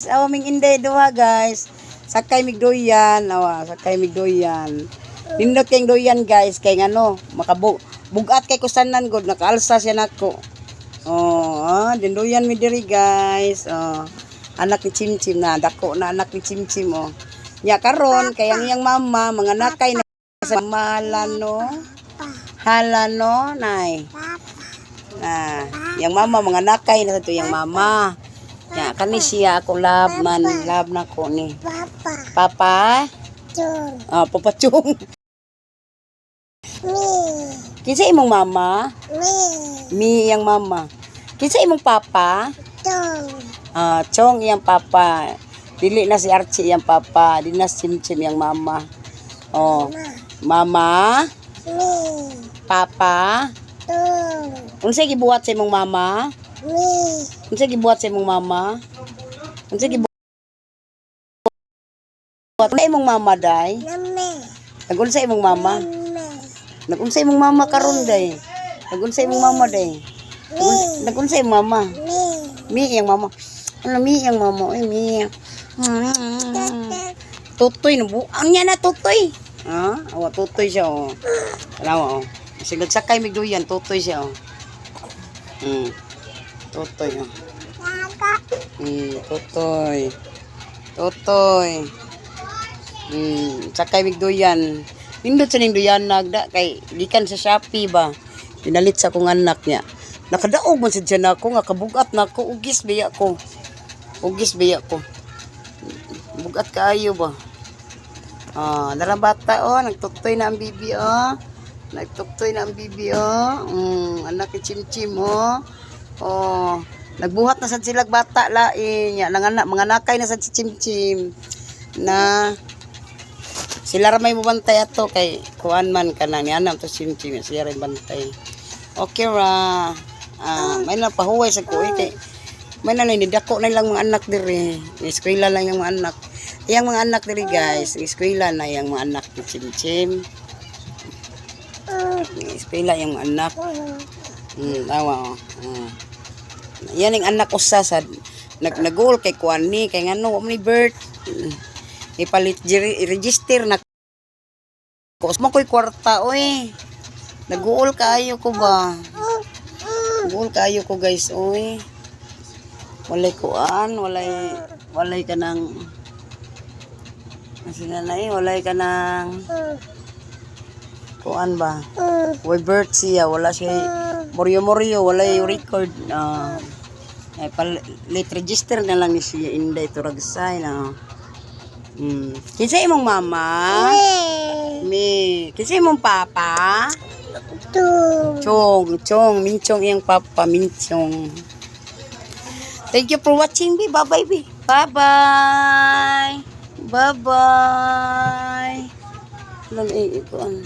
Awaming inday duha guys. Sakay mig doyan, sakay mig doyan. Nindot kay doyan guys kay ngano, bugat kay kusanan gud nakaalsa siya nako. Dindoyan mi diri guys. Anak ni Chimchim na dako na anak ni Chimchim Nya karon kay ang iyang mama mga nakay na sa malano. Halano nay. Yang mama mga nakay na sa to yang mama. Ya, kani siya ako love na ko ni. Papa. Chung. Papa Chung. Kinsa imong mama? Mi yang mama. Kinsa imong papa? Chong. Chong yang papa. Dili na si Archie yang papa, dili na si Chimchim yang mama. Mama. Papa. Unsa gibuhat sa imong mama? Unsa gibuhat sa imong mama? Unsa gibuhat sa imong mama day? Nagunsa imong mama? Nagunsa imong mama karon day? Nagunsa imong mama day? Nagunsa imong mama? Mi yang mama. Ano mi yang mama? Ay mi. Tutoy no buang niya na tutoy. Awa tutoy siya Alawa Sige sakay mig duyan tutoy siya Totoy. Totoy. Sakay mig duyan. Nindot sa ning duyan nagda kay gikan sa Shopee ba. Pinalit sa akong anak niya. Nakadaog man sad siya nako nga kabugat nako ugis biya ko. Bugat kaayo ba. Dara bata nagtuktoy na ang bibi Nagtuktoy na ang bibi anak ni Chimchim nagbuhat na sad sila bata lain nya mga nakay na sad si Chimchim na sila ra may mobantay ato kay kuan man kana ni anam to Chimchim siya ray bantay. Okay ra. May napahuway sa kuy kay may naninidako na lang mga anak diri. Eskwela lang yung mga anak. Yang mga anak diri guys, eskwela na yung mga anak ni Chimchim. Eskwela yung mga anak. Tawa yan ang anak usa sad nag-goal kay kuan ni kay ngano wa ni birth ipalit i-register na ko mo koy kwarta nag-goal kaayo ko ba guys walay kuan walay kanang walay kanang kuan ba way birth siya wala siya moryo walay record late register na lang ni siya inday turagsay na kinsa imong mama mi kinsa imong papa Chong Minchong iyang papa Minchong. Thank you for watching bye bye lang ikuan